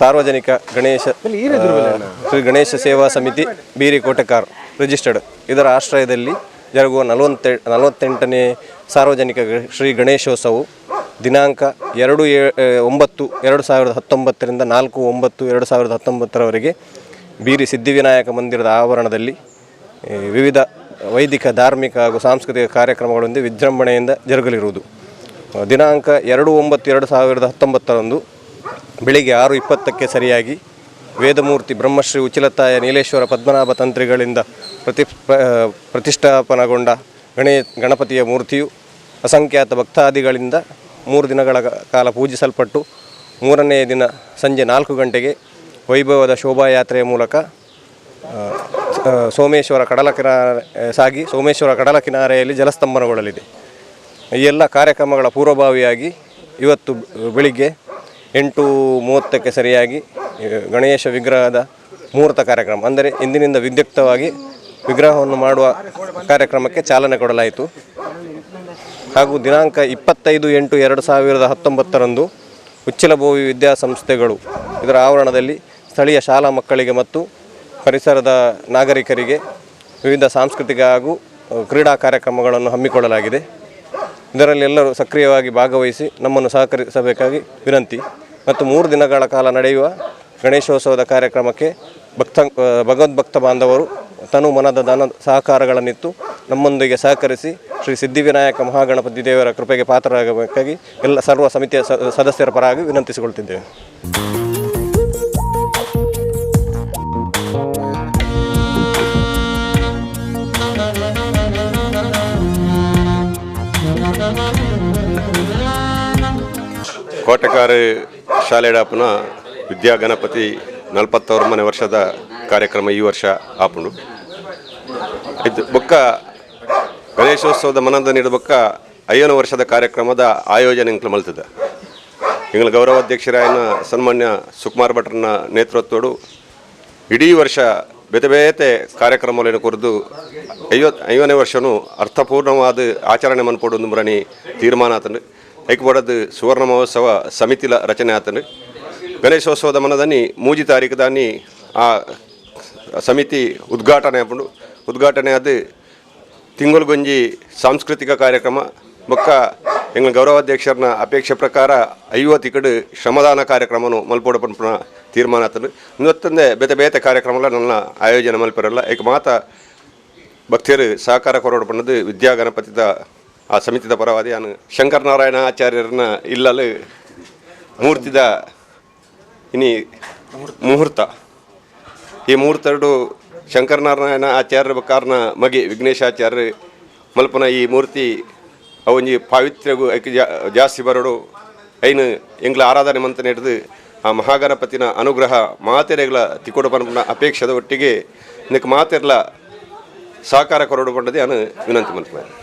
ಸಾರ್ವಜನಿಕ ಗಣೇಶ ಶ್ರೀ ಗಣೇಶ ಸೇವಾ ಸಮಿತಿ ಬೀರಿಕೋಟೆಕಾರ್ ರಿಜಿಸ್ಟರ್ಡ್ ಇದರ ಆಶ್ರಯದಲ್ಲಿ ಜರುಗುವ 48ನೇ ಸಾರ್ವಜನಿಕ ಶ್ರೀ ಗಣೇಶೋತ್ಸವವು ದಿನಾಂಕ 2/9/2019 4/9/2019 ಬೀರಿ ಸಿದ್ಧಿವಿನಾಯಕ ಮಂದಿರದ ಆವರಣದಲ್ಲಿ ವಿವಿಧ ವೈದಿಕ ಧಾರ್ಮಿಕ ಹಾಗೂ ಸಾಂಸ್ಕೃತಿಕ ಕಾರ್ಯಕ್ರಮಗಳೊಂದಿಗೆ ವಿಜೃಂಭಣೆಯಿಂದ ಜರುಗಲಿರುವುದು. ದಿನಾಂಕ 2/9/2019 ಬೆಳಿಗ್ಗೆ 6:20ಕ್ಕೆ ಸರಿಯಾಗಿ ವೇದಮೂರ್ತಿ ಬ್ರಹ್ಮಶ್ರೀ ಉಚಿಲತಾಯ ನೀಲೇಶ್ವರ ಪದ್ಮನಾಭ ತಂತ್ರಿಗಳಿಂದ ಪ್ರತಿಷ್ಠಾಪನಗೊಂಡ ಗಣಪತಿಯ ಮೂರ್ತಿಯು ಅಸಂಖ್ಯಾತ ಭಕ್ತಾದಿಗಳಿಂದ 3 ದಿನಗಳ ಕಾಲ ಪೂಜಿಸಲ್ಪಟ್ಟು 3ನೇ ದಿನ ಸಂಜೆ 4 ಗಂಟೆಗೆ ವೈಭವದ ಶೋಭಾಯಾತ್ರೆಯ ಮೂಲಕ ಸೋಮೇಶ್ವರ ಕಡಲ ಕಿನಾರೆಯಲ್ಲಿ ಜಲಸ್ತಂಭನಗೊಳ್ಳಲಿದೆ. ಈ ಎಲ್ಲ ಕಾರ್ಯಕ್ರಮಗಳ ಪೂರ್ವಭಾವಿಯಾಗಿ ಇವತ್ತು ಬೆಳಿಗ್ಗೆ 8:30ಕ್ಕೆ ಸರಿಯಾಗಿ ಗಣೇಶ ವಿಗ್ರಹದ ಮುಹೂರ್ತ ಕಾರ್ಯಕ್ರಮ ಅಂದರೆ ಇಂದಿನಿಂದ ವಿದ್ಯುಕ್ತವಾಗಿ ವಿಗ್ರಹವನ್ನು ಮಾಡುವ ಕಾರ್ಯಕ್ರಮಕ್ಕೆ ಚಾಲನೆ ಕೊಡಲಾಯಿತು. ಹಾಗೂ ದಿನಾಂಕ 25/8/2019 ಉಚ್ಚಿಲಭೋವಿ ವಿದ್ಯಾಸಂಸ್ಥೆಗಳು ಇದರ ಆವರಣದಲ್ಲಿ ಸ್ಥಳೀಯ ಶಾಲಾ ಮಕ್ಕಳಿಗೆ ಮತ್ತು ಪರಿಸರದ ನಾಗರಿಕರಿಗೆ ವಿವಿಧ ಸಾಂಸ್ಕೃತಿಕ ಹಾಗೂ ಕ್ರೀಡಾ ಕಾರ್ಯಕ್ರಮಗಳನ್ನು ಹಮ್ಮಿಕೊಳ್ಳಲಾಗಿದೆ. ಇದರಲ್ಲಿ ಎಲ್ಲರೂ ಸಕ್ರಿಯವಾಗಿ ಭಾಗವಹಿಸಿ ನಮ್ಮನ್ನು ಸಹಕರಿಸಬೇಕಾಗಿ ವಿನಂತಿ. ಮತ್ತು 3 ದಿನಗಳ ಕಾಲ ನಡೆಯುವ ಗಣೇಶೋತ್ಸವದ ಕಾರ್ಯಕ್ರಮಕ್ಕೆ ಭಗವದ್ಭಕ್ತ ಬಾಂಧವರು ತನು ಮನದ ದಾನ ಸಹಕಾರಗಳನ್ನಿತ್ತು ನಮ್ಮೊಂದಿಗೆ ಸಹಕರಿಸಿ ಶ್ರೀ ಸಿದ್ಧಿವಿನಾಯಕ ಮಹಾಗಣಪತಿ ದೇವರ ಕೃಪೆಗೆ ಪಾತ್ರರಾಗಬೇಕಾಗಿ ಸರ್ವ ಸಮಿತಿಯ ಸದಸ್ಯರ ಪರವಾಗಿ ವಿನಂತಿಸಿಕೊಳ್ತಿದ್ದೇವೆ. ಕೋಟೆಕಾರ ಶಾಲೆಡಾಪುನ ವಿದ್ಯಾ ಗಣಪತಿ 41ನೇ ವರ್ಷದ ಕಾರ್ಯಕ್ರಮ ಈ ವರ್ಷ ಆಪುಂಡು. ಇದು ಬೊಕ್ಕ ಗಣೇಶೋತ್ಸವದ ಮನದ ನೀಡಿದ ಬೊಕ್ಕ 5ನೇ ವರ್ಷದ ಕಾರ್ಯಕ್ರಮದ ಆಯೋಜನೆ ಇಂಕ್ಲು ಮಲ್ತದ. ಇಂಗ್ಲ ಗೌರವಾಧ್ಯಕ್ಷರಾಯನ ಸನ್ಮಾನ್ಯ ಸುಕುಮಾರ್ ಭಟ್ರನ ನೇತೃತ್ವಡು ಇಡೀ ವರ್ಷ ಬೇತೆ ಕಾರ್ಯಕ್ರಮಗಳನ್ನು ಕುರಿತು 5ನೇ ವರ್ಷವೂ ಅರ್ಥಪೂರ್ಣವಾದ ಆಚರಣೆ ಮನ್ಪೋಡು ಮುರಣಿ ತೀರ್ಮಾನ ಆತಂಡು ಐಕ್ ಬಡದು ಸುವರ್ಣ ಮಹೋತ್ಸವ ಸಮಿತಿಲ ರಚನೆ ಆತಂಡು. ಗಣೇಶೋತ್ಸವದ ಮನದನಿ 3 ತಾರೀಕು ದಾನಿ ಆ ಸಮಿತಿ ಉದ್ಘಾಟನೆ ಆಪುಂಡು. ಉದ್ಘಾಟನೆ ಆದ ತಿಂಗಳುಗೊಂಜಿ ಸಾಂಸ್ಕೃತಿಕ ಕಾರ್ಯಕ್ರಮ ಬೊಕ್ಕ ಎಂಗ್ಲ ಗೌರವಾಧ್ಯಕ್ಷರನ ಅಪೇಕ್ಷೆ ಪ್ರಕಾರ 50 ಕಡೆ ಶ್ರಮದಾನ ಕಾರ್ಯಕ್ರಮನು ಮಲ್ಪೋಡ ಪನ್ಪುನ ತೀರ್ಮಾನ ಆತಂಡು. ಇವತ್ತಂದೆ ಬೇತೆ ಕಾರ್ಯಕ್ರಮ ನನ್ನ ಆಯೋಜನೆ ಮಲ್ಪರಲ್ಲ ಏಕ ಮಾತ ಭಕ್ತಿಯರು ಸಹಕಾರ ಕೊರೋಡು ಪಣ್ಣದು ವಿದ್ಯಾ ಗಣಪತಿದ ಆ ಸಮಿತಿದ ಪರವಾದಿ ನಾನು ಶಂಕರನಾರಾಯಣ ಆಚಾರ್ಯರನ್ನ ಇಲ್ಲಲು ಮೂರ್ತಿದ ಇನಿ ಮುಹೂರ್ತ ಈ ಮುಹೂರ್ತಡು ಶಂಕರನಾರಾಯಣ ಆಚಾರ್ಯರ ಬಕಾರನ ಮಗೆ ವಿಘ್ನೇಶಾಚಾರ್ಯ ಮಲ್ಪನ ಈ ಮೂರ್ತಿ ಅವೊಂಜಿ ಪಾವಿತ್ರ್ಯಗೂ ಐಕೆ ಜಾಸ್ತಿ ಬರೋಡು ಐನು ಎಂಗ್ಲ ಆರಾಧನೆ ಮಂತ ಹಿಡಿದು ಆ ಮಹಾಗಣಪತಿನ ಅನುಗ್ರಹ ಮಾತೆರೆಗಳ ತಿಕ್ಕೋಡು ಪನ್ಪನ ಅಪೇಕ್ಷದ ಒಟ್ಟಿಗೆ ಇದಕ್ಕೆ ಮಾತೆರ್ಲ ಸಹಕಾರ ಕೊರಡು ಪಂಡದೆ ನಾನು ವಿನಂತಿ ಮಾಡ್ತೇನೆ.